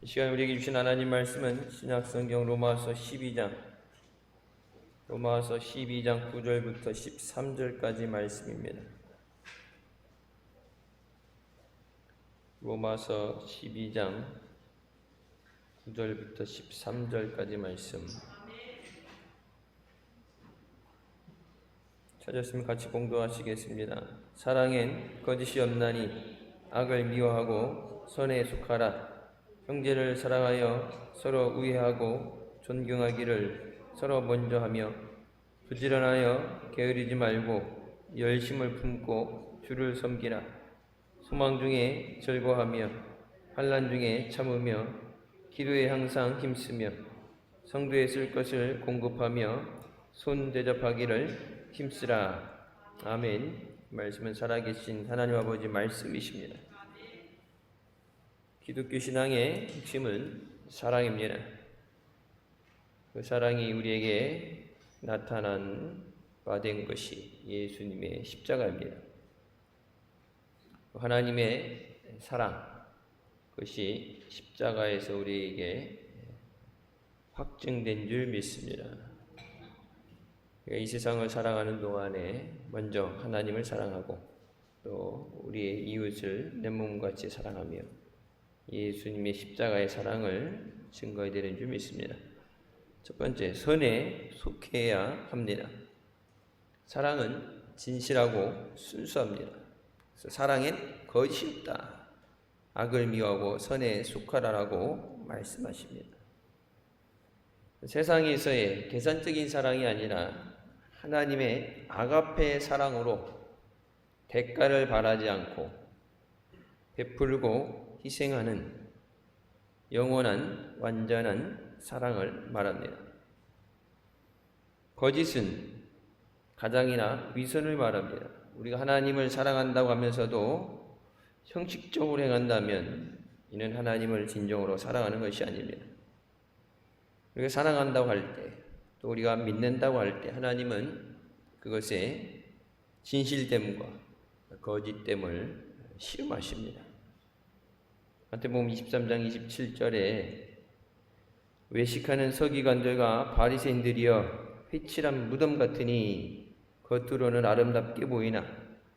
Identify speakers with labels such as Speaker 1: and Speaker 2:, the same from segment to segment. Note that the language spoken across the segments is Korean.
Speaker 1: 시간 우리에게 주신 하나님 말씀은 신약성경 로마서 12장 9절부터 13절까지 말씀입니다. 로마서 12장 9절부터 13절까지 말씀 찾았으면 같이 공독하시겠습니다. 사랑엔 거짓이 없나니 악을 미워하고 선에 속하라. 형제를 사랑하여 서로 우애하고 존경하기를 서로 먼저 하며 부지런하여 게으르지 말고 열심을 품고 주를 섬기라. 소망 중에 즐거워하며 환난 중에 참으며 기도에 항상 힘쓰며 성도에 쓸 것을 공급하며 손 대접하기를 힘쓰라. 아멘. 말씀은 살아계신 하나님 아버지 말씀이십니다. 기독교 신앙의 핵심은 사랑입니다. 그 사랑이 우리에게 나타난 바 된 것이 예수님의 십자가입니다. 하나님의 사랑, 그것이 십자가에서 우리에게 확증된 줄 믿습니다. 이 세상을 살아가는 동안에 먼저 하나님을 사랑하고 또 우리의 이웃을 내 몸같이 사랑하며 예수님의 십자가의 사랑을 증거해야 되는 줄 믿습니다. 첫 번째, 선에 속해야 합니다. 사랑은 진실하고 순수합니다. 그래서 사랑엔 거짓이 없다. 악을 미워하고 선에 속하라라고 말씀하십니다. 세상에서의 계산적인 사랑이 아니라 하나님의 아가페 사랑으로 대가를 바라지 않고 베풀고 희생하는 영원한 완전한 사랑을 말합니다. 거짓은 가장이나 위선을 말합니다. 우리가 하나님을 사랑한다고 하면서도 형식적으로 행한다면 이는 하나님을 진정으로 사랑하는 것이 아닙니다. 우리가 사랑한다고 할 때, 또 우리가 믿는다고 할 때 하나님은 그것에 진실됨과 거짓됨을 시험하십니다. 마태복음 23장 27절에 외식하는 서기관들과 바리새인들이여 회칠한 무덤 같으니 겉으로는 아름답게 보이나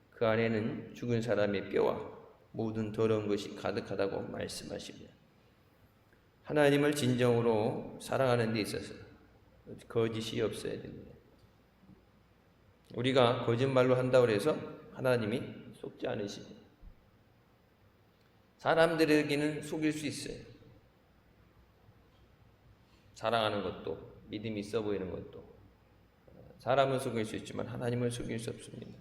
Speaker 1: 그 안에는 죽은 사람의 뼈와 모든 더러운 것이 가득하다고 말씀하십니다. 하나님을 진정으로 사랑하는 데 있어서 거짓이 없어야 됩니다. 우리가 거짓말로 한다고 해서 하나님이 속지 않으십니다. 사람들에게는 속일 수 있어요. 사랑하는 것도, 믿음이 있어 보이는 것도 사람은 속일 수 있지만 하나님을 속일 수 없습니다.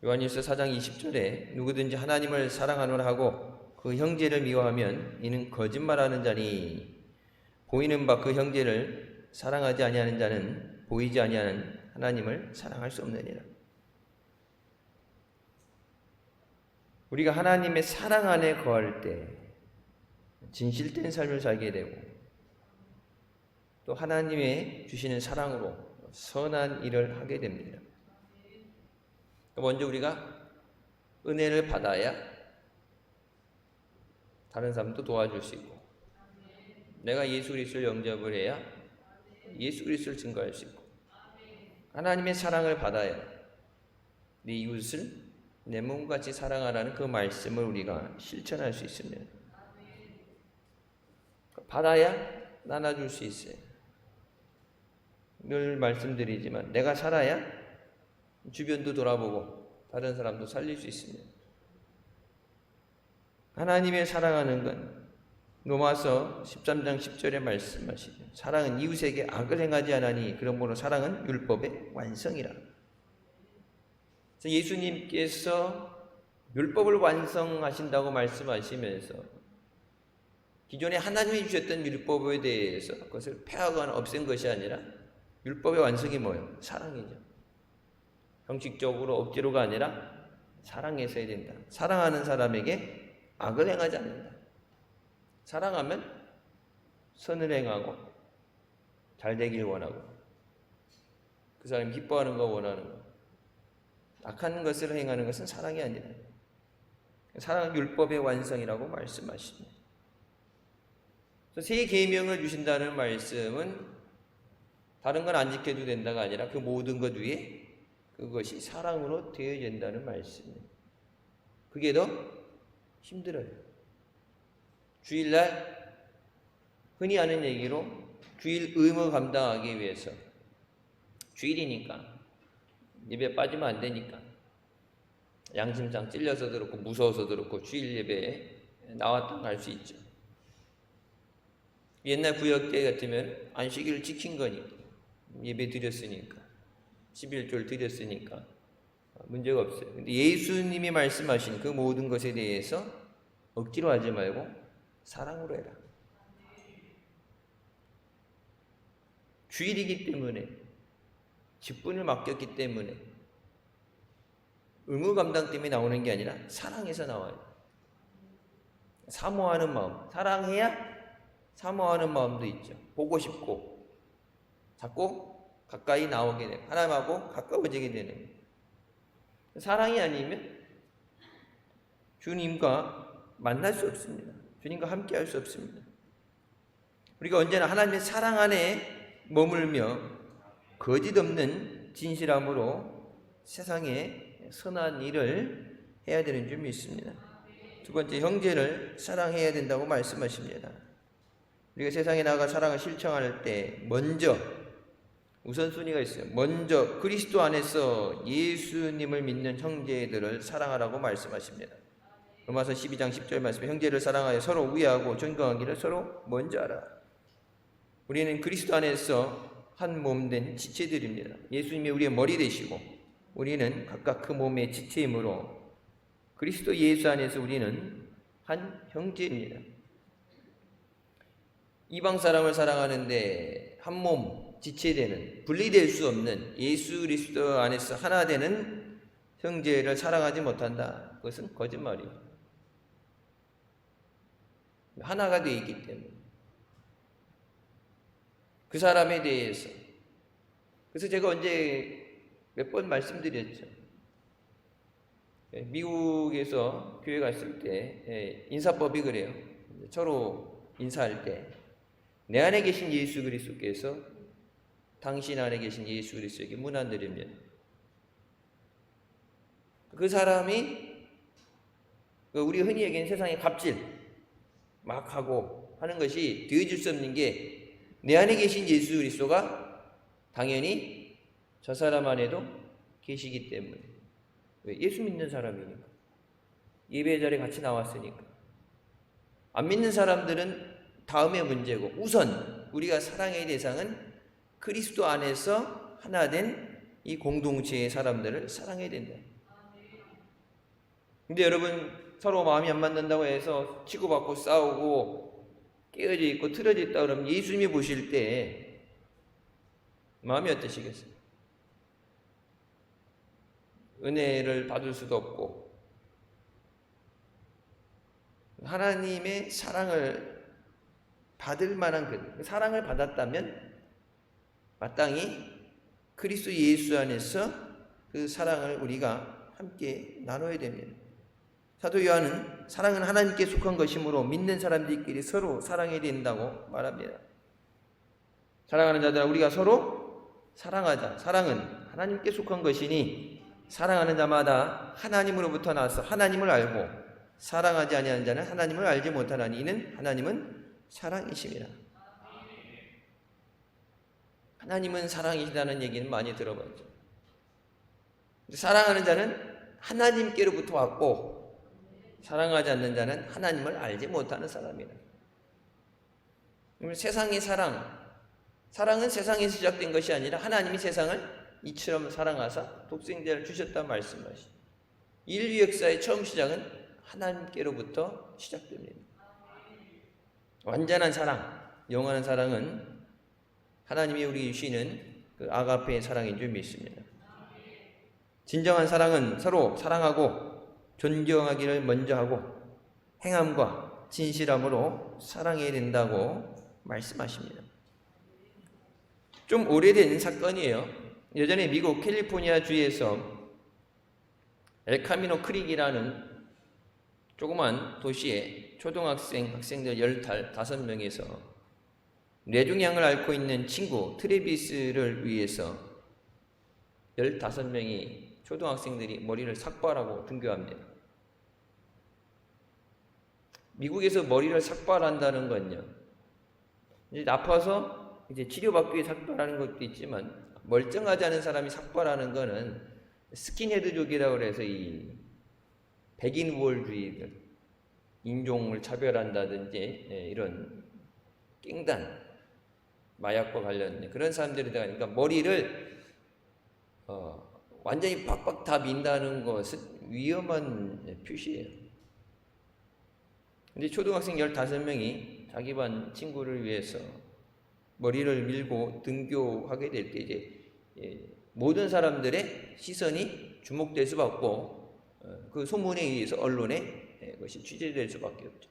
Speaker 1: 요한일서 4장 20절에 누구든지 하나님을 사랑하노라 하고 그 형제를 미워하면 이는 거짓말하는 자니 보이는 바 그 형제를 사랑하지 아니하는 자는 보이지 아니하는 하나님을 사랑할 수 없느니라. 우리가 하나님의 사랑 안에 거할 때 진실된 삶을 살게 되고 또 하나님의 주시는 사랑으로 선한 일을 하게 됩니다. 먼저 우리가 은혜를 받아야 다른 사람도 도와줄 수 있고 내가 예수 그리스도를 영접을 해야 예수 그리스도를 증거할 수 있고 하나님의 사랑을 받아야 네 이웃을 내 몸같이 사랑하라는 그 말씀을 우리가 실천할 수 있습니다. 받아야 나눠줄 수 있어요. 늘 말씀드리지만 내가 살아야 주변도 돌아보고 다른 사람도 살릴 수 있습니다. 하나님의 사랑하는 건 로마서 13장 10절에 말씀하시죠. 사랑은 이웃에게 악을 행하지 않으니 그러므로 사랑은 율법의 완성이라. 예수님께서 율법을 완성하신다고 말씀하시면서 기존에 하나님이 주셨던 율법에 대해서 그것을 폐하거나 없앤 것이 아니라 율법의 완성이 뭐예요? 사랑이죠. 형식적으로 억지로가 아니라 사랑해서 해야 된다. 사랑하는 사람에게 악을 행하지 않는다. 사랑하면 선을 행하고 잘 되길 원하고 그 사람이 기뻐하는 거 원하는 거 악한 것을 행하는 것은 사랑이 아니라 사랑은 율법의 완성이라고 말씀하십니다. 새 계명을 주신다는 말씀은 다른 건 안 지켜도 된다가 아니라 그 모든 것 위에 그것이 사랑으로 되어진다는 말씀이에요. 그게 더 힘들어요. 주일날 흔히 하는 얘기로 주일 의무 감당하기 위해서, 주일이니까 예배 빠지면 안 되니까 양심상 찔려서 들었고 무서워서 들었고 주일 예배에 나왔다 갈 수 있죠. 옛날 구역 때 같으면 안식일을 지킨 거니까, 예배 드렸으니까, 11조를 드렸으니까 문제가 없어요. 근데 예수님이 말씀하신 그 모든 것에 대해서 억지로 하지 말고 사랑으로 해라. 주일이기 때문에, 직분을 맡겼기 때문에, 의무 감당 때문에 나오는 게 아니라 사랑해서 나와요. 사모하는 마음, 사랑해야 사모하는 마음도 있죠. 보고 싶고 자꾸 가까이 나오게 되고 하나님하고 가까워지게 되는 거예요. 사랑이 아니면 주님과 만날 수 없습니다. 주님과 함께 할 수 없습니다. 우리가 언제나 하나님의 사랑 안에 머물며 거짓 없는 진실함으로 세상에 선한 일을 해야 되는 줄 믿습니다. 두 번째, 형제를 사랑해야 된다고 말씀하십니다. 우리가 세상에 나가 사랑을 실천할 때 먼저 우선순위가 있어요. 먼저 그리스도 안에서 예수님을 믿는 형제들을 사랑하라고 말씀하십니다. 로마서 12장 10절 말씀에 형제를 사랑하여 서로 우애하고 존경하기를 서로 먼저 하라. 우리는 그리스도 안에서 한 몸 된 지체들입니다. 예수님이 우리의 머리 되시고 우리는 각각 그 몸의 지체이므로 그리스도 예수 안에서 우리는 한 형제입니다. 이방 사람을 사랑하는데 한 몸, 지체되는, 분리될 수 없는 예수 그리스도 안에서 하나 되는 형제를 사랑하지 못한다. 그것은 거짓말이에요. 하나가 되어 있기 때문에. 그 사람에 대해서. 그래서 제가 언제 몇 번 말씀드렸죠. 미국에서 교회 갔을 때 인사법이 그래요. 서로 인사할 때 내 안에 계신 예수 그리스도께서 당신 안에 계신 예수 그리스도에게 문안드립니다. 그 사람이 우리 흔히 얘기하는 세상의 갑질 막 하고 하는 것이 되어줄 수 없는 게 내 안에 계신 예수 그리스도가 당연히 저 사람 안에도 계시기 때문에. 왜? 예수 믿는 사람이니까. 예배 자리에 같이 나왔으니까. 안 믿는 사람들은 다음의 문제고, 우선 우리가 사랑의 대상은 그리스도 안에서 하나 된 이 공동체의 사람들을 사랑해야 된다. 근데 여러분, 서로 마음이 안 맞는다고 해서 치고받고 싸우고 깨어져 있고 틀어져 있다 그러면 예수님이 보실 때 마음이 어떠시겠어요? 은혜를 받을 수도 없고 하나님의 사랑을 받을 만한 그 사랑을 받았다면 마땅히 그리스도 예수 안에서 그 사랑을 우리가 함께 나눠야 됩니다. 사도 요한은 사랑은 하나님께 속한 것이므로 믿는 사람들끼리 서로 사랑해야 된다고 말합니다. 사랑하는 자들아, 우리가 서로 사랑하자. 사랑은 하나님께 속한 것이니 사랑하는 자마다 하나님으로부터 나서 하나님을 알고 사랑하지 아니하는 자는 하나님을 알지 못하나니 이는 하나님은 사랑이십니다. 하나님은 사랑이시다는 얘기는 많이 들어봤죠. 사랑하는 자는 하나님께로부터 왔고 사랑하지 않는 자는 하나님을 알지 못하는 사람이다. 세상의 사랑은 세상에서 시작된 것이 아니라 하나님이 세상을 이처럼 사랑하사 독생자를 주셨다 말씀하시. 인류 역사의 처음 시작은 하나님께로부터 시작됩니다. 완전한 사랑, 영원한 사랑은 하나님이 우리에게 주시는 그 아가페의 사랑인 줄 믿습니다. 진정한 사랑은 서로 사랑하고 존경하기를 먼저 하고 행함과 진실함으로 사랑해야 된다고 말씀하십니다. 좀 오래된 사건이에요. 예전에 미국 캘리포니아 주에서 엘카미노 크릭이라는 조그만 도시에 학생들 15명에서 뇌종양을 앓고 있는 친구 트레비스를 위해서 15명이 초등학생들이 머리를 삭발하고 등교합니다. 미국에서 머리를 삭발한다는 건요, 이제 아파서 이제 치료받기 위해 삭발하는 것도 있지만, 멀쩡하지 않은 사람이 삭발하는 거는 스킨헤드족이라고 해서 이 백인 우월주의들, 인종을 차별한다든지 이런 깽단, 마약과 관련된 그런 사람들이다 보니까 머리를 완전히 빡빡 다 민다는 것은 위험한 표시예요. 근데 초등학생 15명이 자기 반 친구를 위해서 머리를 밀고 등교하게 될 때 이제 모든 사람들의 시선이 주목될 수밖에 없고, 그 소문에 의해서 언론에 그것이 취재될 수밖에 없죠.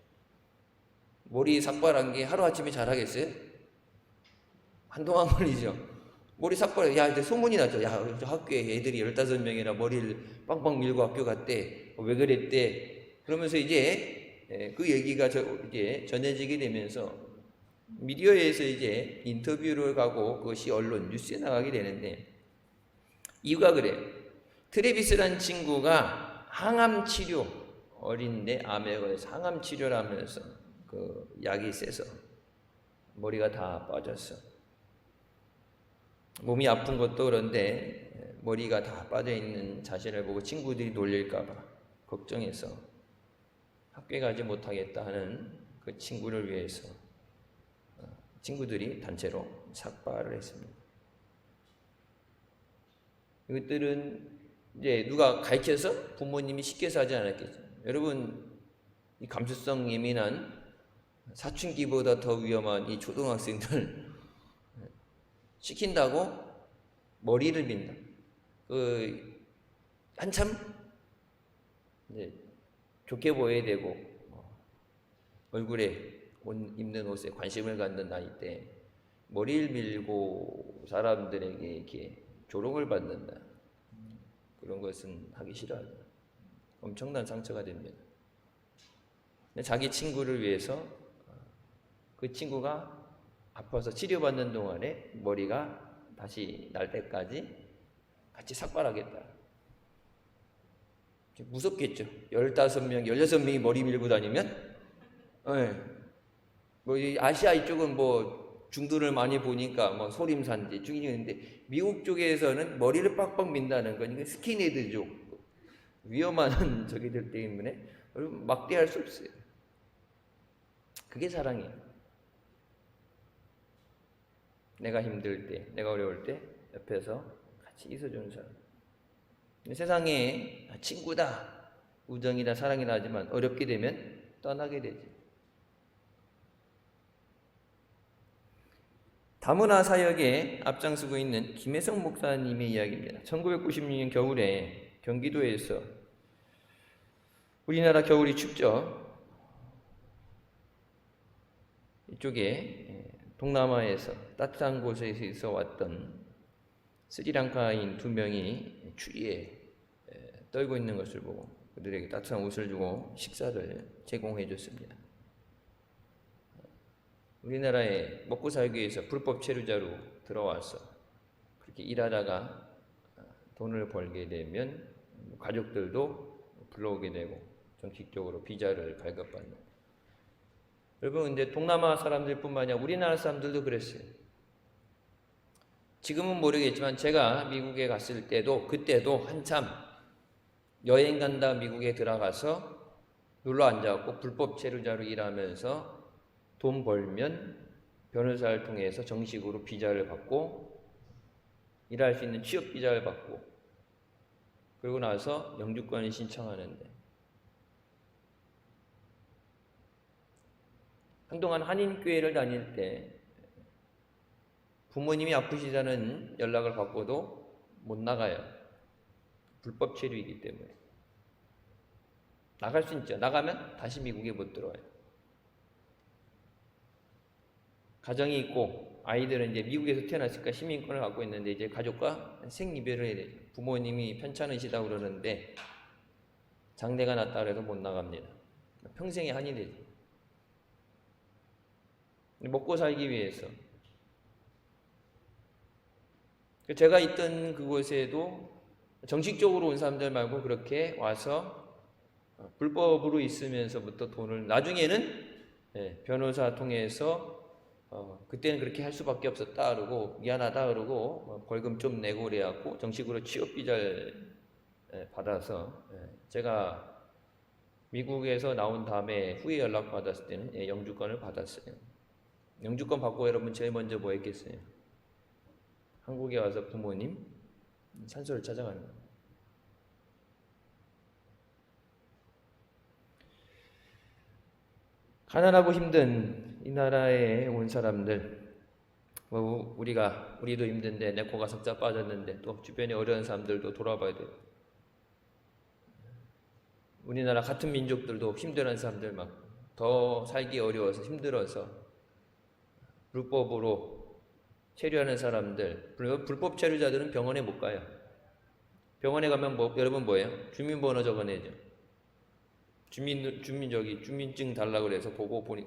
Speaker 1: 머리 삭발한 게 하루아침에 잘하겠어요? 한동안 걸리죠. 머리 삭발, 야, 이제 소문이 나죠. 야, 저 학교에 애들이 15명이나 머리를 빵빵 밀고 학교 갔대. 왜 그랬대? 그러면서 이제 그 얘기가 이제 전해지게 되면서 미디어에서 이제 인터뷰를 가고 그것이 언론 뉴스에 나가게 되는데, 이유가 그래요. 트레비스란 친구가 항암 치료, 어린데 암에 걸려서 항암 치료를 하면서 그 약이 세서 머리가 다 빠졌어. 몸이 아픈 것도 그런데 머리가 다 빠져있는 자신을 보고 친구들이 놀릴까봐 걱정해서 학교에 가지 못하겠다 하는 그 친구를 위해서 친구들이 단체로 삭발을 했습니다. 이것들은 이제 누가 가르쳐서 부모님이 시켜서 하지 않았겠죠. 여러분, 이 감수성 예민한 사춘기보다 더 위험한 이 초등학생들 시킨다고 머리를 민다. 한참 이제 좋게 보여야 되고 얼굴에 입는 옷에 관심을 갖는 나이 때 머리를 밀고 사람들에게 이렇게 조롱을 받는다. 그런 것은 하기 싫어하죠. 엄청난 상처가 됩니다. 자기 친구를 위해서 그 친구가 아파서 치료받는 동안에 머리가 다시 날 때까지 같이 삭발하겠다. 무섭겠죠. 15명, 16명이 머리 밀고 다니면? 뭐 아시아 이쪽은 뭐 중도를 많이 보니까 뭐 소림산지 중이는데, 미국 쪽에서는 머리를 빡빡 민다는 건 스킨헤드족, 위험한 저기들 때문에 여러분 막대할 수 없어요. 그게 사랑이에요. 내가 힘들 때, 내가 어려울 때 옆에서 같이 있어주는 사람. 세상에 친구다, 우정이다, 사랑이다 하지만 어렵게 되면 떠나게 되지. 다문화 사역에 앞장서고 있는 김혜성 목사님의 이야기입니다. 1996년 겨울에 경기도에서, 우리나라 겨울이 춥죠. 이쪽에 동남아에서 따뜻한 곳에서 있어 왔던 스리랑카인 2명이 추위에 떨고 있는 것을 보고 그들에게 따뜻한 옷을 주고 식사를 제공해 줬습니다. 우리나라에 먹고 살기 위해서 불법 체류자로 들어와서 그렇게 일하다가 돈을 벌게 되면 가족들도 불러오게 되고 정식적으로 비자를 발급받는. 여러분, 근데 동남아 사람들뿐만 아니라 우리나라 사람들도 그랬어요. 지금은 모르겠지만 제가 미국에 갔을 때도, 그때도 한참 여행 간다 미국에 들어가서 눌러 앉아갖고 불법 체류자로 일하면서 돈 벌면 변호사를 통해서 정식으로 비자를 받고 일할 수 있는 취업 비자를 받고, 그러고 나서 영주권을 신청하는데, 한동안 한인교회를 다닐 때 부모님이 아프시다는 연락을 받고도 못 나가요. 불법 체류이기 때문에. 나갈 수 있죠. 나가면 다시 미국에 못 들어와요. 가정이 있고 아이들은 이제 미국에서 태어났으니까 시민권을 갖고 있는데 이제 가족과 생이별을 해야 되죠. 부모님이 편찮으시다고 그러는데 장례가 났다 그래도 못 나갑니다. 평생의 한이 되죠. 먹고 살기 위해서. 제가 있던 그곳에도 정식적으로 온 사람들 말고 그렇게 와서 불법으로 있으면서부터 돈을 나중에는 변호사 통해서 그때는 그렇게 할 수밖에 없었다 그러고 미안하다 그러고 벌금 좀 내고 그래갖고 정식으로 취업비자를 받아서 제가 미국에서 나온 다음에 후에 연락 받았을 때는 영주권을 받았어요. 영주권 받고 여러분 제일 먼저 뭐 했겠어요? 한국에 와서 부모님 산소를 찾아가는 거예요. 가난하고 힘든 이 나라에 온 사람들, 우리도 힘든데 내 코가 석자 빠졌는데 또 주변에 어려운 사람들도 돌아봐야 돼요. 우리나라 같은 민족들도 힘들어하는 사람들 막 더 살기 어려워서 힘들어서 불법으로 체류하는 사람들, 불법 체류자들은 병원에 못 가요. 병원에 가면 여러분 뭐예요? 주민번호 적어내죠. 주민증 달라고 그래서 보고 보니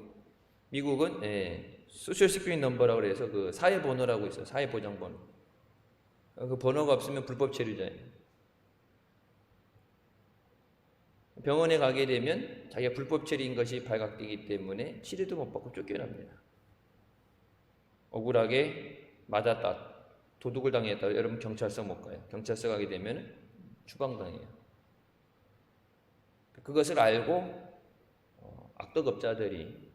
Speaker 1: 미국은 소셜 시큐리티 넘버라고 그래서 그 사회 번호라고 있어요. 사회 보장 번호. 그 번호가 없으면 불법 체류자예요. 병원에 가게 되면 자기가 불법 체류인 것이 발각되기 때문에 치료도 못 받고 쫓겨납니다. 억울하게 맞았다, 도둑을 당했다, 여러분 경찰서 못 가요. 경찰서 가게 되면 추방당해요. 그것을 알고 악덕업자들이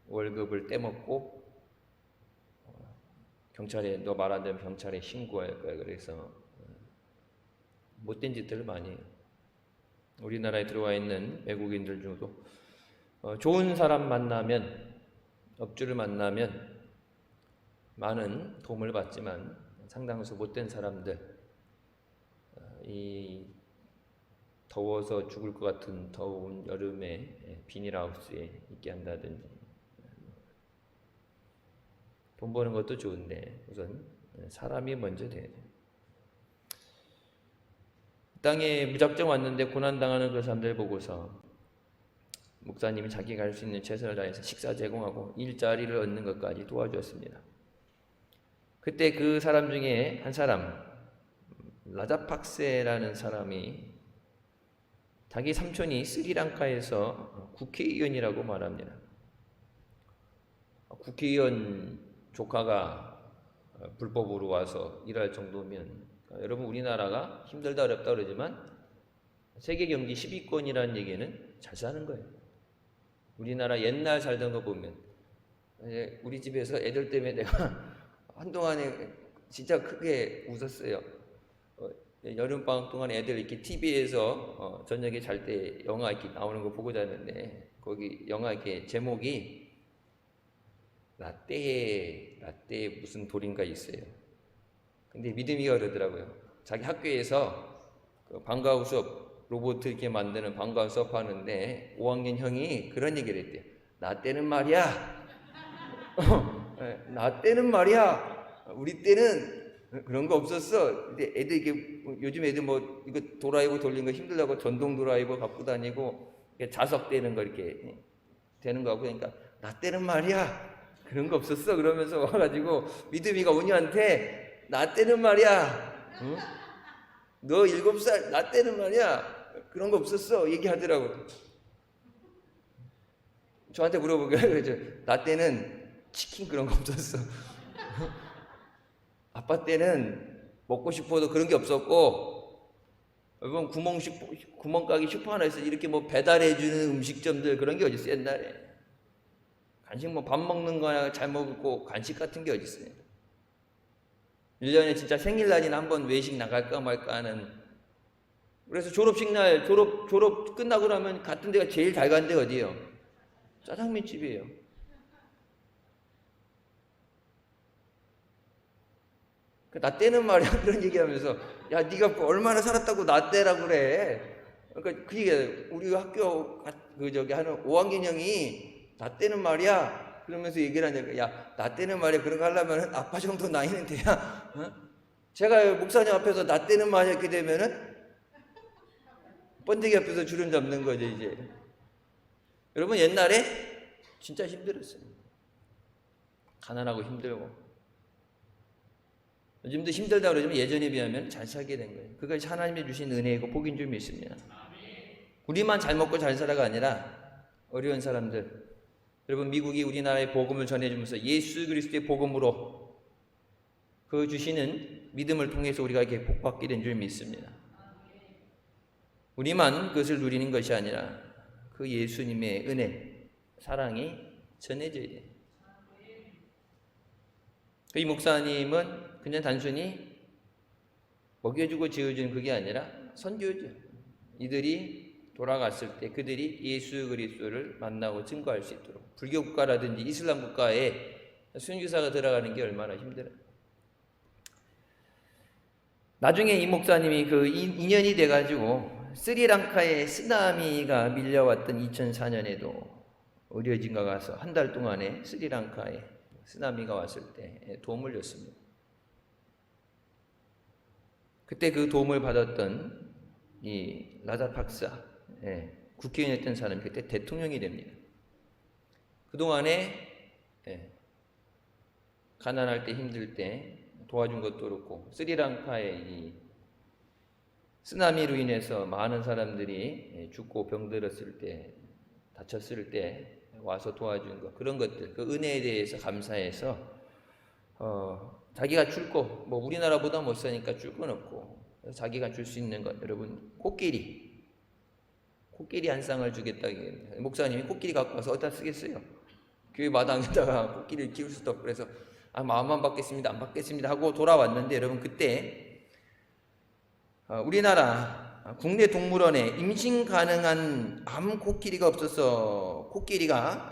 Speaker 1: 월급을 떼먹고 경찰에 너 말 안 되면 경찰에 신고할 거야. 그래서 못된 짓들을 많이 해요. 우리나라에 들어와 있는 외국인들 중에도 좋은 사람 만나면, 업주를 만나면 많은 도움을 받지만 상당수 못된 사람들, 이 더워서 죽을 것 같은 더운 여름에 비닐하우스에 있게 한다든지, 돈 버는 것도 좋은데 우선 사람이 먼저 돼야 돼요. 땅에 무작정 왔는데 고난당하는 그 사람들 보고서 목사님이 자기가 할 수 있는 최선을 다해서 식사 제공하고 일자리를 얻는 것까지 도와주었습니다. 그때 그 사람 중에 한 사람, 라자팍세라는 사람이 자기 삼촌이 스리랑카에서 국회의원이라고 말합니다. 국회의원 조카가 불법으로 와서 일할 정도면, 여러분 우리나라가 힘들다 어렵다 그러지만 세계 경제 10위권이라는 얘기는 잘 사는 거예요. 우리나라 옛날 살던 거 보면 우리 집에서 애들 때문에 내가 한동안에 진짜 크게 웃었어요. 여름방학 동안 애들 이렇게 TV에서 저녁에 잘 때 영화 이렇게 나오는 거 보고 자는데 거기 영화 이렇게 제목이 라떼 무슨 돌인가 있어요. 근데 믿음이가 그러더라고요. 자기 학교에서 그 방과후 수업, 로봇 이렇게 만드는 방과후 수업 하는데 5학년 형이 그런 얘기를 했대요. 나 때는 말이야. 나 때는 말이야. 우리 때는 그런 거 없었어. 근데 애들 이게 요즘 애들 뭐 이거 드라이버 돌리는 거 힘들다고 전동 드라이버 갖고 다니고 자석 되는 거 이렇게 되는 거고, 그러니까 나 때는 말이야. 그런 거 없었어. 그러면서 와가지고 믿음이가 온유한테 나 때는 말이야, 응? 너 7살 나 때는 말이야 그런 거 없었어 얘기하더라고. 저한테 물어보길래 나 때는 치킨 그런 거 없었어. 아빠 때는 먹고 싶어도 그런 게 없었고, 여러분 구멍가게 슈퍼 하나 있어 이렇게 뭐 배달해주는 음식점들 그런 게 어딨어. 옛날에 간식 뭐 밥 먹는 거나 잘 먹고 간식 같은 게 어딨어요. 1년에 진짜 생일날이나 한번 외식 나갈까 말까 하는. 그래서 졸업 끝나고 나면 갔던 데가 제일 잘 간 데 어디예요? 짜장면 집이에요. 나 때는 말이야 그런 얘기하면서 야 네가 얼마나 살았다고 나 때라고 그래. 그러니까 그 얘기야. 우리 학교 하는 5학년 형이 나 때는 말이야 그러면서 얘기를 하니까 야 나 때는 말이야 그런 거 하려면 아빠 정도 나이는 돼야. 제가 목사님 앞에서 나 때는 말이야 이렇게 되면은 번데기 앞에서 주름 잡는 거죠 이제. 여러분 옛날에 진짜 힘들었어요. 가난하고 힘들고. 요즘도 힘들다고 그러지만 예전에 비하면 잘 살게 된 거예요. 그것이 하나님이 주신 은혜이고 복인 줄 믿습니다. 우리만 잘 먹고 잘 살아가 아니라 어려운 사람들, 여러분 미국이 우리나라에 복음을 전해주면서 예수 그리스도의 복음으로 그 주시는 믿음을 통해서 우리가 이렇게 복받게 된 줄 믿습니다. 우리만 그것을 누리는 것이 아니라 그 예수님의 은혜, 사랑이 전해져야 돼요. 이 목사님은 그냥 단순히 먹여주고 지어주는 그게 아니라 선교죠. 이들이 돌아갔을 때 그들이 예수 그리스도를 만나고 증거할 수 있도록, 불교 국가라든지 이슬람 국가에 선교사가 들어가는 게 얼마나 힘들어요. 나중에 이 목사님이 그 2년이 돼가지고 스리랑카에 쓰나미가 밀려왔던 2004년에도 의료진과 가서 한 달 동안에 스리랑카에 쓰나미가 왔을 때 도움을 줬습니다. 그때 그 도움을 받았던 이 라자팍사 국회의원이었던 사람이 그때 대통령이 됩니다. 그동안에 가난할 때 힘들 때 도와준 것도 그렇고 스리랑카의 이 쓰나미로 인해서 많은 사람들이 죽고 병들었을 때 다쳤을 때 와서 도와준 것, 그런 것들, 그 은혜에 대해서 감사해서 자기가 줄 거, 뭐 우리나라보다 못 사니까 줄 건 없고 자기가 줄 수 있는 것, 여러분 코끼리 한 쌍을 주겠다. 목사님이 코끼리 갖고 와서 어디다 쓰겠어요? 교회 마당에다가 코끼리를 키울 수도 없고, 그래서 마음만 받겠습니다, 안 받겠습니다 하고 돌아왔는데, 여러분 그때 우리나라 국내 동물원에 임신 가능한 암 코끼리가 없어서 코끼리가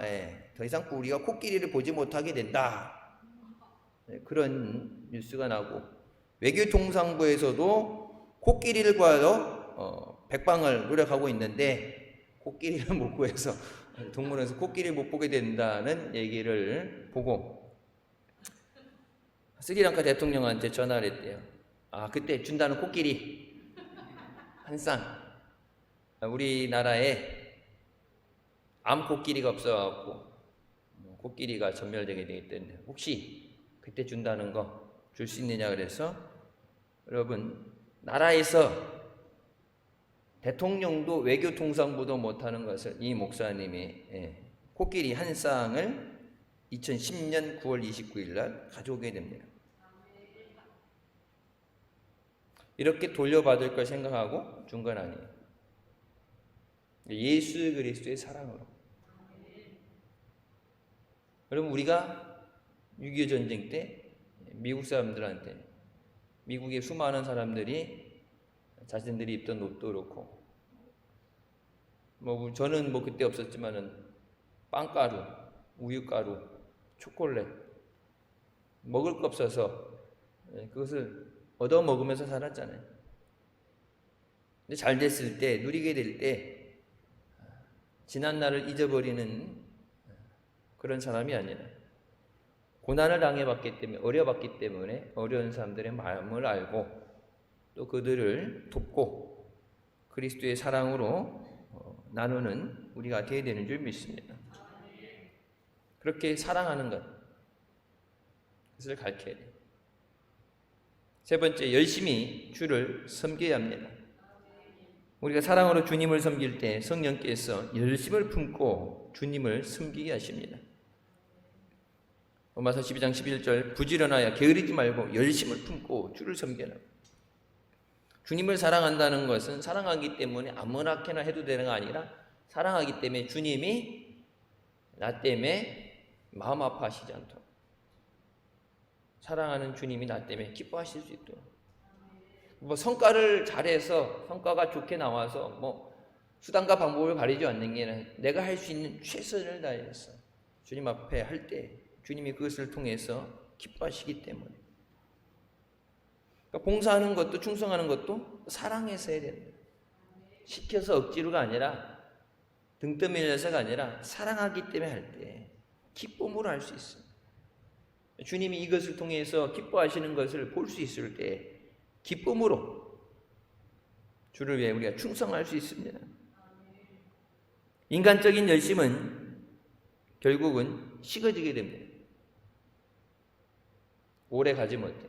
Speaker 1: 더 이상 우리가 코끼리를 보지 못하게 된다, 그런 뉴스가 나고, 외교통상부에서도 코끼리를 구하러 백방을 노력하고 있는데 코끼리를 못 구해서 동물원에서 코끼리를 못 보게 된다는 얘기를 보고 스리랑카 대통령한테 전화를 했대요. 그때 준다는 코끼리 한 쌍, 우리나라에 암 코끼리가 없어갖고 코끼리가 전멸되게 되기 때문에 혹시 그때 준다는 거 줄 수 있느냐 그래서, 여러분 나라에서 대통령도 외교통상부도 못하는 것을 이 목사님이 코끼리 한 쌍을 2010년 9월 29일 날 가져오게 됩니다. 이렇게 돌려받을 걸 생각하고 준 건 아니에요. 예수 그리스도의 사랑으로. 여러분 우리가 6.25 전쟁 때 미국 사람들한테, 미국의 수많은 사람들이 자신들이 입던 옷도 그렇고, 저는 그때 없었지만은 빵가루, 우유가루, 초콜릿 먹을 거 없어서 그것을 얻어 먹으면서 살았잖아요. 근데 잘 됐을 때, 누리게 될 때 지난 날을 잊어버리는 그런 사람이 아니라, 고난을 당해봤기 때문에, 어려봤기 때문에 어려운 사람들의 마음을 알고 또 그들을 돕고 그리스도의 사랑으로 나누는 우리가 되어야 되는 줄 믿습니다. 그렇게 사랑하는 것, 그것을 가르쳐야 돼요. 세 번째, 열심히 주를 섬겨야 합니다. 우리가 사랑으로 주님을 섬길 때 성령께서 열심을 품고 주님을 섬기게 하십니다. 로마서 12장 11절, 부지런하여 게으르지 말고 열심을 품고 주를 섬겨라. 주님을 사랑한다는 것은 사랑하기 때문에 아무렇게나 해도 되는 거 아니라, 사랑하기 때문에 주님이 나 때문에 마음 아파하시지 않도록, 사랑하는 주님이 나 때문에 기뻐하실 수 있도록, 성과를 잘해서 성과가 좋게 나와서 수단과 방법을 가리지 않는 게 아니라 내가 할 수 있는 최선을 다해서 주님 앞에 할 때 주님이 그것을 통해서 기뻐하시기 때문에, 그러니까 봉사하는 것도 충성하는 것도 사랑해서 해야 된다. 시켜서 억지로가 아니라, 등 떠밀려서가 아니라 사랑하기 때문에 할 때 기쁨으로 할 수 있어요. 주님이 이것을 통해서 기뻐하시는 것을 볼 수 있을 때 기쁨으로 주를 위해 우리가 충성할 수 있습니다. 인간적인 열심은 결국은 식어지게 됩니다. 오래 가지 못해.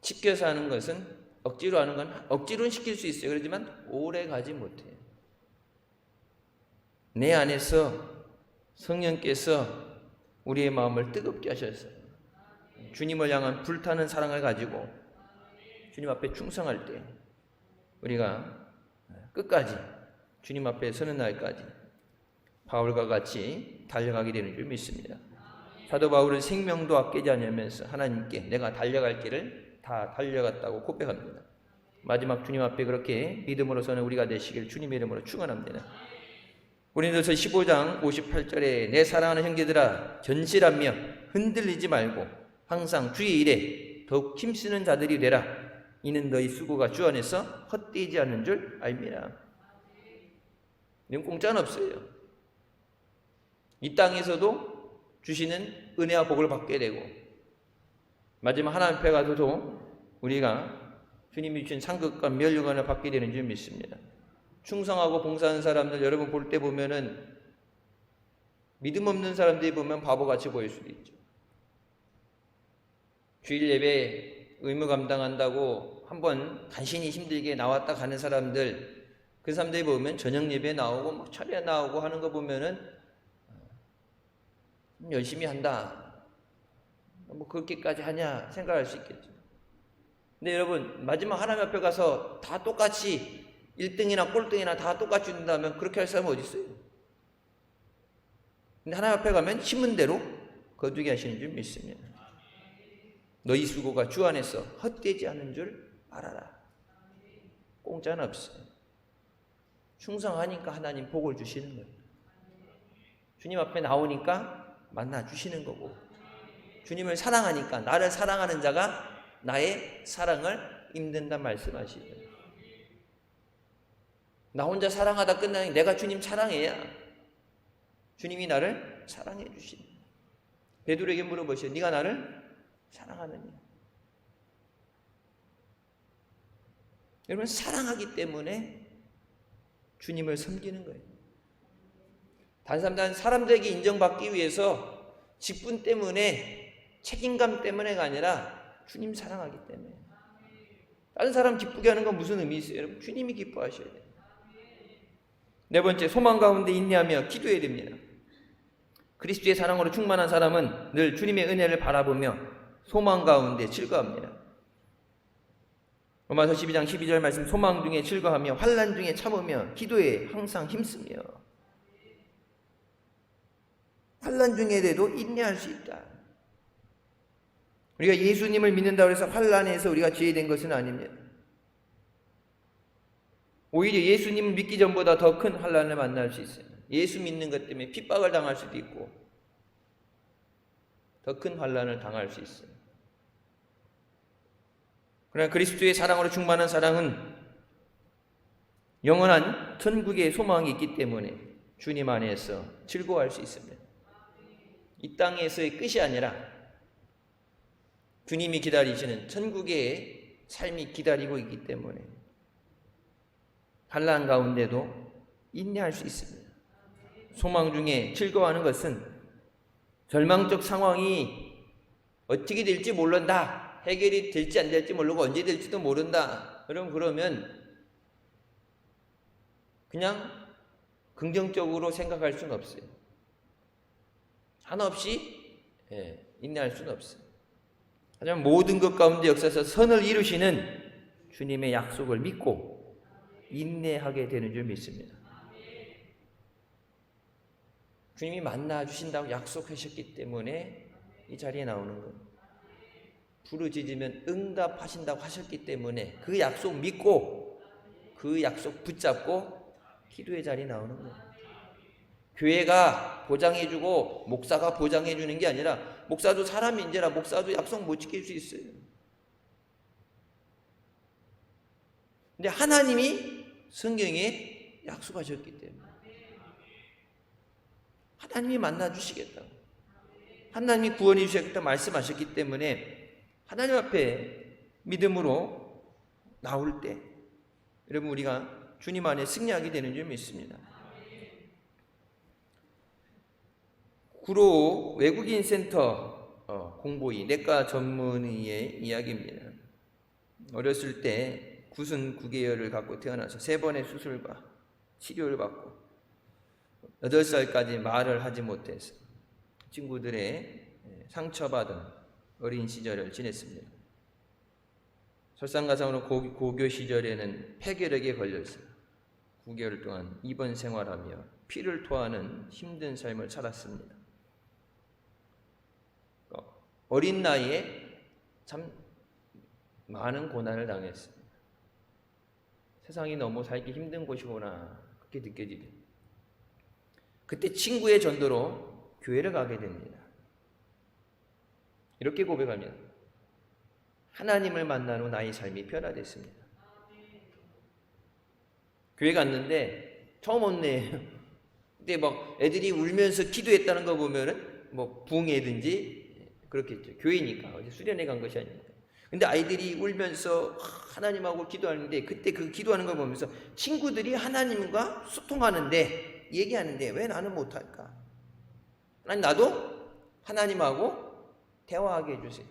Speaker 1: 지켜서 하는 것은, 억지로 하는 건 억지로는 시킬 수 있어요. 그렇지만 오래 가지 못해. 내 안에서 성령께서 우리의 마음을 뜨겁게 하셔서 주님을 향한 불타는 사랑을 가지고 주님 앞에 충성할 때 우리가 끝까지 주님 앞에 서는 날까지 바울과 같이 달려가게 되는 줄 믿습니다. 사도 바울은 생명도 아끼지 않으면서 하나님께 내가 달려갈 길을 다 달려갔다고 고백합니다. 마지막 주님 앞에 그렇게 믿음으로 서는 우리가 되시길 주님의 이름으로 축원합니다. 고린도서 15장 58절에 내 사랑하는 형제들아 전실하며 흔들리지 말고 항상 주의 일에 더욱 힘쓰는 자들이 되라. 이는 너희 수고가 주 안에서 헛되지 않는 줄 알미라. 이건 공짜는 없어요. 이 땅에서도 주시는 은혜와 복을 받게 되고 마지막 하나님 앞에 가서도 우리가 주님이 주신 상급과 면류관을 받게 되는 줄 믿습니다. 충성하고 봉사하는 사람들 여러분 볼 때 보면은 믿음 없는 사람들이 보면 바보같이 보일 수도 있죠. 주일 예배 의무 감당한다고 한번 간신히 힘들게 나왔다 가는 사람들, 그 사람들이 보면 저녁 예배 나오고 막 차례 나오고 하는 거 보면은 열심히 한다. 뭐 그렇게까지 하냐 생각할 수 있겠죠. 근데 여러분 마지막 하나님 앞에 가서 다 똑같이 1등이나 꼴등이나 다 똑같이 준다면 그렇게 할 사람은 어디 있어요? 근데 하나님 앞에 가면 심은 대로 거두게 하시는 줄 믿습니다. 너희 수고가 주 안에서 헛되지 않은 줄 알아라. 공짜는 없어요. 충성하니까 하나님 복을 주시는 거예요. 주님 앞에 나오니까 만나 주시는 거고, 주님을 사랑하니까 나를 사랑하는 자가 나의 사랑을 입는다 말씀하시죠. 나 혼자 사랑하다 끝나니 내가 주님 사랑해야 주님이 나를 사랑해 주시는. 베드로에게 물어보시오. 네가 나를 사랑하느냐? 여러분 사랑하기 때문에 주님을 섬기는 거예요. 다른 사람들에게 인정받기 위해서 직분 때문에 책임감 때문에가 아니라 주님 사랑하기 때문에. 다른 사람 기쁘게 하는 건 무슨 의미 있어요? 여러분 주님이 기뻐하셔야 돼요. 네 번째, 소망 가운데 인내하며 기도해야 됩니다. 그리스도의 사랑으로 충만한 사람은 늘 주님의 은혜를 바라보며 소망 가운데 즐거워합니다. 로마서 12장 12절 말씀, 소망 중에 즐거워하며 환난 중에 참으며 기도에 항상 힘쓰며. 환난 중에도 인내할 수 있다. 우리가 예수님을 믿는다고 해서 환난에서 우리가 제외된 것은 아닙니다. 오히려 예수님을 믿기 전보다 더 큰 환난을 만날 수 있어요. 예수 믿는 것 때문에 핍박을 당할 수도 있고 더 큰 환난을 당할 수 있어요. 그러나 그리스도의 사랑으로 충만한 사랑은 영원한 천국의 소망이 있기 때문에 주님 안에서 즐거워할 수 있습니다. 이 땅에서의 끝이 아니라 주님이 기다리시는 천국의 삶이 기다리고 있기 때문에 환난 가운데도 인내할 수 있습니다. 소망 중에 즐거워하는 것은 절망적 상황이 어떻게 될지 모른다, 해결이 될지 안 될지 모르고 언제 될지도 모른다, 그러면 그냥 긍정적으로 생각할 수는 없어요. 한없이 인내할 수는 없어요. 하지만 모든 것 가운데 역사에서 선을 이루시는 주님의 약속을 믿고 인내하게 되는 줄 믿습니다. 주님이 만나 주신다고 약속하셨기 때문에 이 자리에 나오는 거예요. 부르짖으면 응답하신다고 하셨기 때문에 그 약속 믿고 그 약속 붙잡고 기도의 자리에 나오는 거예요. 교회가 보장해주고 목사가 보장해주는 게 아니라, 목사도 사람인지라 목사도 약속 못 지킬 수 있어요. 근데 하나님이 성경에 약속하셨기 때문에 하나님이 만나주시겠다고, 하나님이 구원해 주시겠다 말씀하셨기 때문에 하나님 앞에 믿음으로 나올 때 여러분 우리가 주님 안에 승리하게 되는 줄 믿습니다. 구로 외국인 센터 공보의, 내과 전문의의 이야기입니다. 어렸을 때 구순 9개월을 갖고 태어나서 3번의 수술과 치료를 받고 8살까지 말을 하지 못해서 친구들의 상처받은 어린 시절을 지냈습니다. 설상가상으로 고교 시절에는 폐결핵에 걸려서 9개월 동안 입원 생활하며 피를 토하는 힘든 삶을 살았습니다. 어린 나이에 참 많은 고난을 당했습니다. 세상이 너무 살기 힘든 곳이구나 그렇게 느껴지게. 그때 친구의 전도로 교회를 가게 됩니다. 이렇게 고백합니다. 하나님을 만난 후 나의 삶이 변화됐습니다. 교회 갔는데 처음 온네요. 근데 막 애들이 울면서 기도했다는 거 보면은 뭐 부흥회든지 그렇겠죠. 교회니까 어디 수련회 간 것이 아니니까. 근데 아이들이 울면서 하나님하고 기도하는데 그때 그 기도하는 걸 보면서 친구들이 하나님과 소통하는데 얘기하는데 왜 나는 못할까? 하나님 나도 하나님하고 대화하게 해주세요.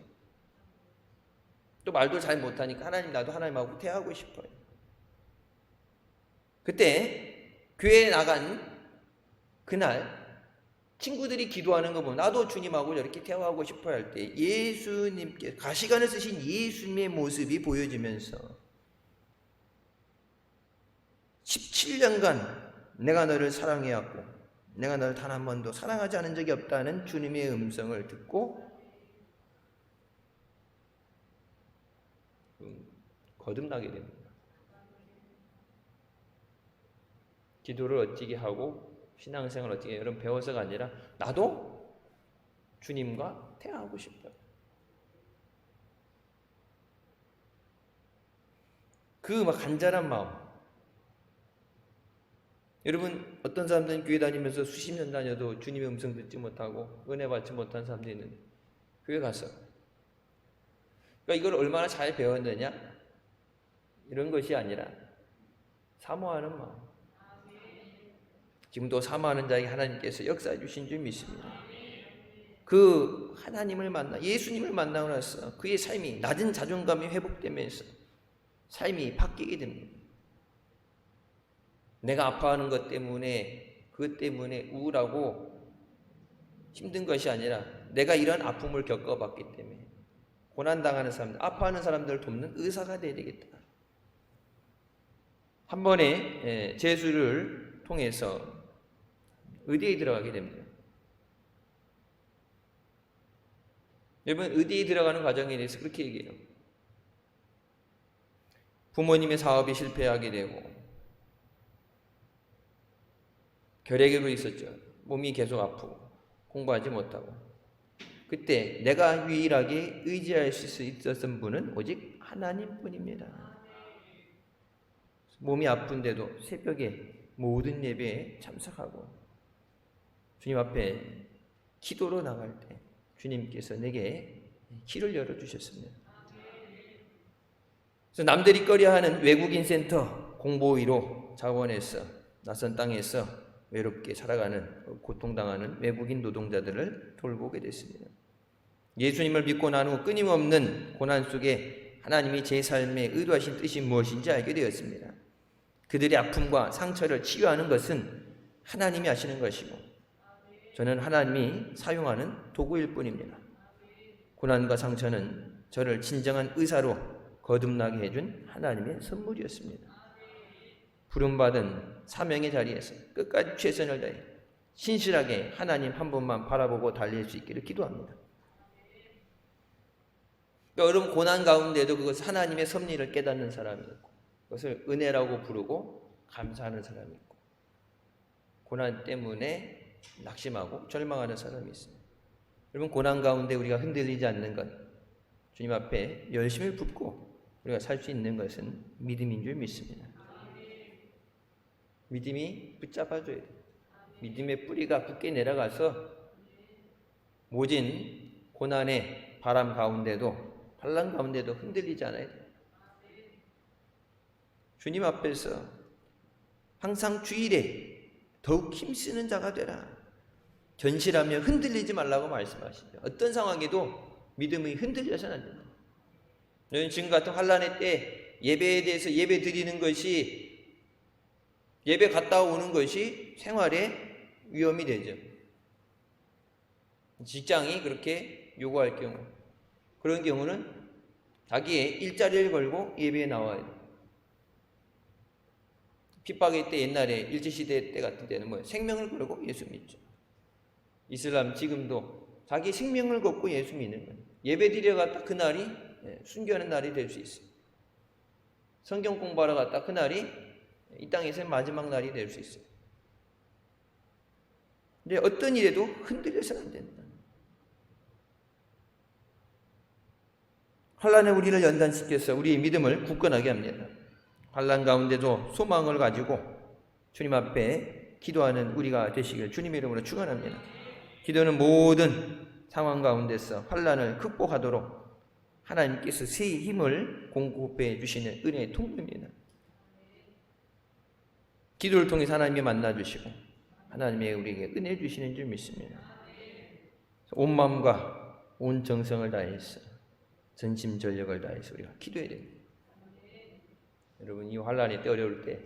Speaker 1: 또 말도 잘 못하니까 하나님 나도 하나님하고 대화하고 싶어요. 그때 교회에 나간 그날 친구들이 기도하는 거 보면 나도 주님하고 이렇게 대화하고 싶어 할 때 예수님께 가시관을 쓰신 예수님의 모습이 보여지면서 17년간 내가 너를 사랑해왔고 내가 너를 단 한 번도 사랑하지 않은 적이 없다는 주님의 음성을 듣고 거듭나게 됩니다. 기도를 어찌게 하고 신앙생활을 어떻게 여러분 배워서가 아니라 나도 주님과 대화하고 싶어요. 그 막 간절한 마음. 여러분 어떤 사람들은 교회 다니면서 수십 년 다녀도 주님의 음성 듣지 못하고 은혜 받지 못한 사람들이 있는데 교회 가서 그러니까 이걸 얼마나 잘 배웠느냐 이런 것이 아니라 사모하는 마음. 지금도 사모하는 자에게 하나님께서 역사해 주신 줄 믿습니다. 그 하나님을 만나 예수님을 만나고 나서 그의 삶이 낮은 자존감이 회복되면서 삶이 바뀌게 됩니다. 내가 아파하는 것 때문에 그것 때문에 우울하고 힘든 것이 아니라 내가 이런 아픔을 겪어봤기 때문에 고난당하는 사람들, 아파하는 사람들을 돕는 의사가 되어야 되겠다. 한 번에 재수를 통해서 의대에 들어가게 됩니다. 여러분 의대에 들어가는 과정에 대해서 그렇게 얘기해요. 부모님의 사업이 실패하게 되고 결핵으로 있었죠. 몸이 계속 아프고 공부하지 못하고 그때 내가 유일하게 의지할 수 있었던 분은 오직 하나님뿐입니다. 몸이 아픈데도 새벽에 모든 예배에 참석하고 주님 앞에 기도로 나갈 때 주님께서 내게 길을 열어주셨습니다. 그래서 남들이 꺼려하는 외국인 센터 공보위로 자원해서 낯선 땅에서 외롭게 살아가는 고통당하는 외국인 노동자들을 돌보게 됐습니다. 예수님을 믿고 난 후 끊임없는 고난 속에 하나님이 제 삶에 의도하신 뜻이 무엇인지 알게 되었습니다. 그들의 아픔과 상처를 치유하는 것은 하나님이 하시는 것이고 저는 하나님이 사용하는 도구일 뿐입니다. 고난과 상처는 저를 진정한 의사로 거듭나게 해준 하나님의 선물이었습니다. 부름받은 사명의 자리에서 끝까지 최선을 다해 신실하게 하나님 한 분만 바라보고 달릴 수 있기를 기도합니다. 그러니까 여러분 고난 가운데도 그것을 하나님의 섭리를 깨닫는 사람이 있고 그것을 은혜라고 부르고 감사하는 사람이 있고 고난 때문에 낙심하고 절망하는 사람이 있습니다. 여러분 고난 가운데 우리가 흔들리지 않는 것 주님 앞에 열심을 붓고 우리가 살 수 있는 것은 믿음인 줄 믿습니다. 믿음이 붙잡아줘야 돼요. 믿음의 뿌리가 굳게 내려가서 모진 고난의 바람 가운데도 환난 가운데도 흔들리지 않아야 돼요. 주님 앞에서 항상 주일에 더욱 힘쓰는 자가 되라. 견실하며 흔들리지 말라고 말씀하시죠. 어떤 상황에도 믿음이 흔들려서는 안 된다. 너희는 지금 같은 환난의 때 예배에 대해서 예배 드리는 것이, 예배 갔다 오는 것이 생활에 위험이 되죠. 직장이 그렇게 요구할 경우, 그런 경우는 자기의 일자리를 걸고 예배에 나와야 돼요. 핍박의 때, 옛날에 일제시대 때 같은 때는 뭐 생명을 걸고 예수 믿죠. 이슬람 지금도 자기 생명을 걸고 예수 믿는 거예요. 예배 드리러 갔다 그날이 순교하는 날이 될 수 있어요. 성경 공부하러 갔다 그날이 이 땅에서의 마지막 날이 될 수 있어요. 근데 어떤 일에도 흔들려서는 안 된다. 환난에 우리를 연단시켜서 우리의 믿음을 굳건하게 합니다. 환난 가운데도 소망을 가지고 주님 앞에 기도하는 우리가 되시길 주님의 이름으로 축원합니다. 기도는 모든 상황 가운데서 환난을 극복하도록 하나님께서 새 힘을 공급해 주시는 은혜의 통로입니다. 기도를 통해서 하나님이 만나주시고 하나님이 우리에게 은혜 주시는 줄 믿습니다. 온 마음과 온 정성을 다해서 전심전력을 다해서 우리가 기도해야 됩니다. 여러분, 이 환난이 때, 어려울 때,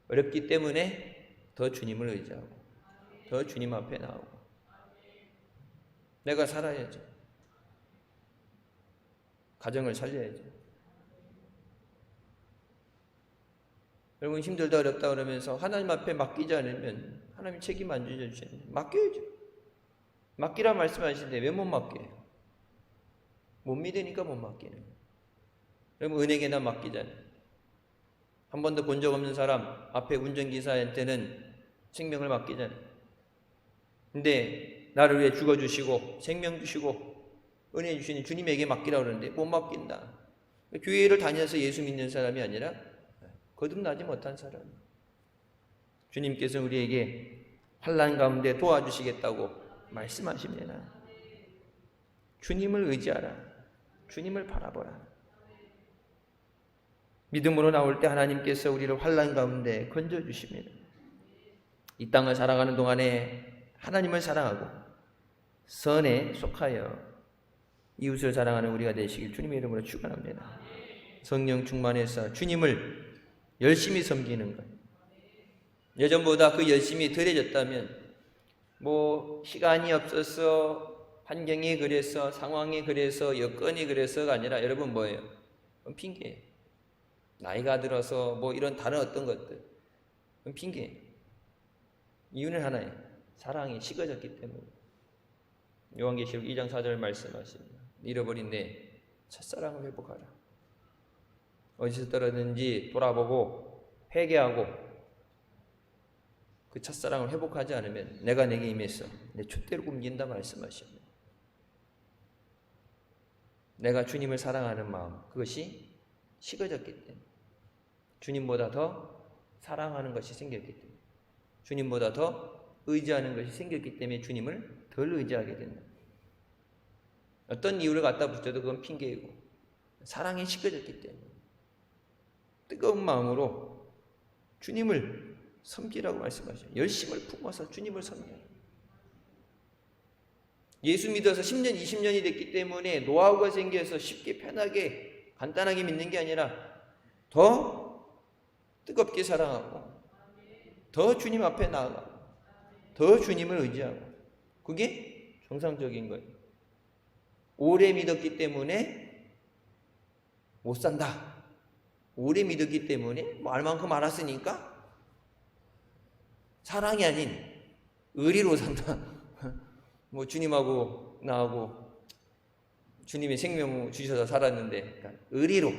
Speaker 1: 어렵기 때문에 더 주님을 의지하고 더 주님 앞에 나오고 내가 살아야죠. 가정을 살려야죠. 여러분, 힘들다 어렵다 그러면서 하나님 앞에 맡기지 않으면 하나님 책임 안 주시는데 맡겨야죠. 맡기라 말씀하시는데 왜 못 맡겨요? 못 믿으니까 못 맡기는 거예요. 여러분, 은행에나 맡기잖아요. 한 번도 본 적 없는 사람 앞에 운전기사한테는 생명을 맡기잖아요. 근데 나를 위해 죽어주시고 생명 주시고 은혜 주시는 주님에게 맡기라고 그러는데 못 맡긴다. 교회를 다녀서 예수 믿는 사람이 아니라 거듭나지 못한 사람. 주님께서 우리에게 환난 가운데 도와주시겠다고 말씀하십니다. 주님을 의지하라. 주님을 바라보라. 믿음으로 나올 때 하나님께서 우리를 환난 가운데 건져주십니다. 이 땅을 살아가는 동안에 하나님을 사랑하고 선에 속하여 이웃을 사랑하는 우리가 되시길 주님의 이름으로 축원합니다. 성령 충만해서 주님을 열심히 섬기는 것. 예전보다 그 열심이 덜해졌다면 뭐 시간이 없어서 환경이 그래서 상황이 그래서 여건이 그래서가 아니라 여러분 뭐예요? 핑계예요. 나이가 들어서 뭐 이런 다른 어떤 것들 핑계예요. 이유는 하나예요. 사랑이 식어졌기 때문에. 요한계시록 2장 4절 말씀하십니다. 잃어버린 내 첫사랑을 회복하라. 어디서 떨어졌는지 돌아보고 회개하고 그 첫사랑을 회복하지 않으면 내가 내게 임해서 내 촛대로 굶긴다 말씀하십니다. 내가 주님을 사랑하는 마음, 그것이 식어졌기 때문에, 주님보다 더 사랑하는 것이 생겼기 때문에, 주님보다 더 의지하는 것이 생겼기 때문에 주님을 덜 의지하게 된다. 어떤 이유를 갖다 붙여도 그건 핑계이고 사랑이 식어졌기 때문에 뜨거운 마음으로 주님을 섬기라고 말씀하셔요. 열심을 품어서 주님을 섬겨요. 예수 믿어서 10년, 20년이 됐기 때문에 노하우가 생겨서 쉽게 편하게 간단하게 믿는 게 아니라 더 뜨겁게 사랑하고 더 주님 앞에 나아가고 더 주님을 의지하고, 그게 정상적인 거예요. 오래 믿었기 때문에 못 산다. 오래 믿었기 때문에 뭐 알만큼 알았으니까 사랑이 아닌 의리로 산다. 뭐 주님하고 나하고 주님의 생명을 주셔서 살았는데, 그러니까 의리로.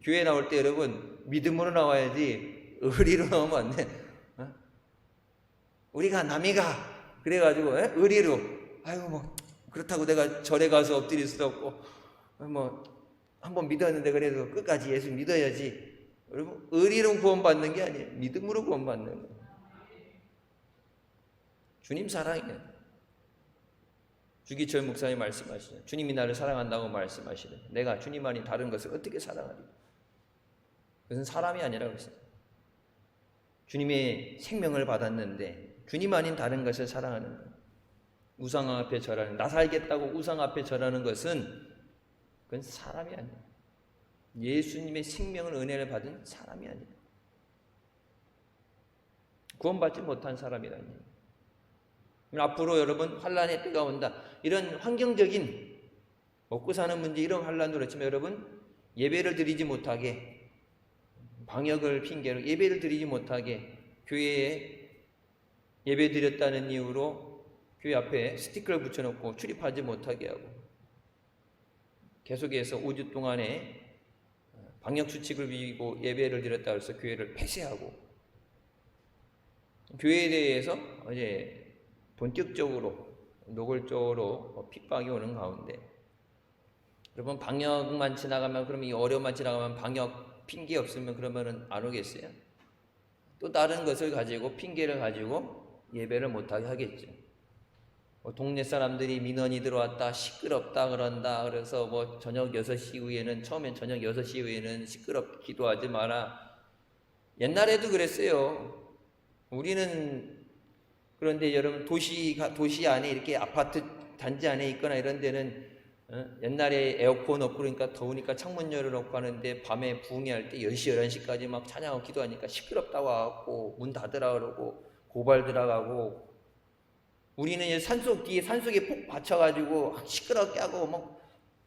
Speaker 1: 교회 나올 때 여러분 믿음으로 나와야지 의리로 나오면 안 돼. 우리가 남이가 그래가지고 의리로, 아이고 뭐 그렇다고 내가 절에 가서 엎드릴 수도 없고 뭐 한번 믿었는데 그래도 끝까지 예수 믿어야지. 여러분, 의리로 구원받는 게 아니에요. 믿음으로 구원받는 거예요. 주님 사랑이에요. 주기철 목사님 말씀하시죠. 주님이 나를 사랑한다고 말씀하시는, 내가 주님 아닌 다른 것을 어떻게 사랑하리? 그것은 사람이 아니라 그랬어요. 주님의 생명을 받았는데 주님 아닌 다른 것을 사랑하는 거예요. 우상 앞에 절하는, 나 살겠다고 우상 앞에 절하는 것은 그건 사람이 아니에요. 예수님의 생명을 은혜를 받은 사람이 아니에요. 구원받지 못한 사람이라니. 앞으로 여러분 환난의 때가 온다. 이런 환경적인 먹고 사는 문제, 이런 환난도 그렇지만 여러분 예배를 드리지 못하게, 방역을 핑계로 예배를 드리지 못하게 교회에 예배 드렸다는 이유로 교회 앞에 스티커를 붙여놓고 출입하지 못하게 하고, 계속해서 5주 동안에 방역수칙을 비고 예배를 드렸다고 해서 교회를 폐쇄하고, 교회에 대해서 이제 본격적으로 노골적으로 핍박이 오는 가운데, 여러분 방역만 지나가면, 그러면 이 어려움만 지나가면 방역 핑계 없으면 그러면은 안 오겠어요? 또 다른 것을 가지고, 핑계를 가지고 예배를 못하게 하겠죠. 동네 사람들이 민원이 들어왔다, 시끄럽다 그런다, 그래서 저녁 6시 이후에는, 처음엔 저녁 6시 이후에는 시끄럽게 기도하지 마라. 옛날에도 그랬어요. 우리는, 그런데 여러분 도시 안에 이렇게 아파트 단지 안에 있거나 이런 데는 옛날에 에어컨 없고 그러니까 더우니까 창문 열어놓고 하는데, 밤에 부흥회할 때 10시 11시까지 막 찬양하고 기도하니까 시끄럽다고 하고 문 닫으라 그러고 고발 들어가고, 우리는 산속 뒤에, 산속에 폭 받쳐가지고 시끄럽게 하고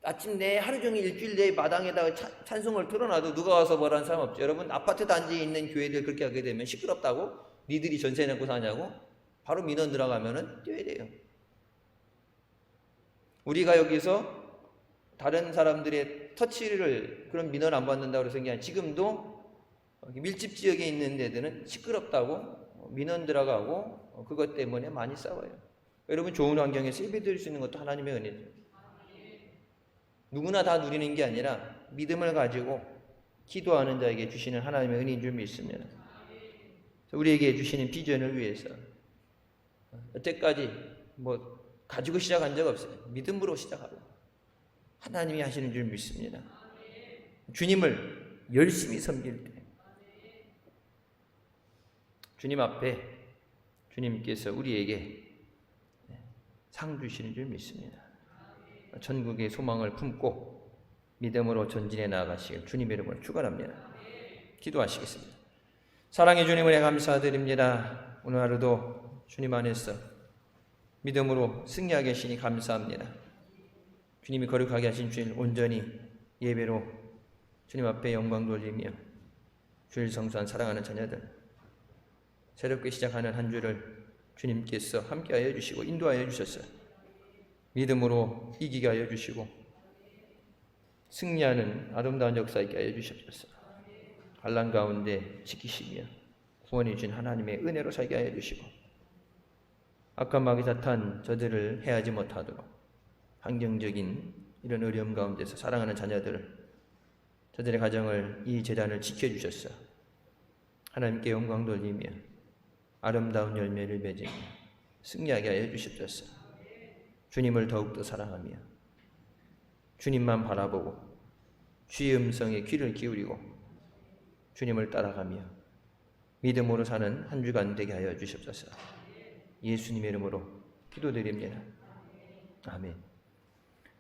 Speaker 1: 아침 내 하루 종일 일주일 내에 마당에다가 찬송을 틀어놔도 누가 와서 뭐라는 사람 없죠. 여러분 아파트 단지에 있는 교회들 그렇게 하게 되면, 시끄럽다고? 니들이 전세 내고 사냐고? 바로 민원 들어가면은 뛰어야 돼요. 우리가 여기서 다른 사람들의 터치를, 그런 민원 안 받는다고 해서 그냥, 지금도 밀집 지역에 있는 데들은 시끄럽다고 민원 들어가고 그것 때문에 많이 싸워요. 여러분 좋은 환경에서 예배 드릴 수 있는 것도 하나님의 은혜죠. 누구나 다 누리는 게 아니라 믿음을 가지고 기도하는 자에게 주시는 하나님의 은혜인 줄 믿습니다. 우리에게 주시는 비전을 위해서 여태까지 가지고 시작한 적 없어요. 믿음으로 시작하고 하나님이 하시는 줄 믿습니다. 주님을 열심히 섬길 때 주님 앞에 주님께서 우리에게 상 주시는 줄 믿습니다. 전국의 소망을 품고 믿음으로 전진해 나아가시길 주님의 이름으로 축원합니다. 기도하시겠습니다. 사랑의 주님을 감사드립니다. 오늘 하루도 주님 안에서 믿음으로 승리하게 하시니 감사합니다. 주님이 거룩하게 하신 주일 온전히 예배로 주님 앞에 영광 돌리며 주일 성수한 사랑하는 자녀들, 새롭게 시작하는 한 주를 주님께서 함께하여 주시고 인도하여 주셨어요. 믿음으로 이기게 하여 주시고 승리하는 아름다운 역사 있게 하여 주셨어요. 환난 가운데 지키시며 구원해 주신 하나님의 은혜로 살게 하여 주시고, 악한 마귀 사탄 저들을 해하지 못하도록 환경적인 이런 어려움 가운데서 사랑하는 자녀들을, 저들의 가정을, 이 재단을 지켜주셨어요. 하나님께 영광 돌리며 아름다운 열매를 맺으며 승리하게 하여 주셨어요. 주님을 더욱더 사랑하며 주님만 바라보고 주의 음성에 귀를 기울이고 주님을 따라가며 믿음으로 사는 한 주간 되게 하여 주시옵소서. 예수님의 이름으로 기도드립니다. 아멘.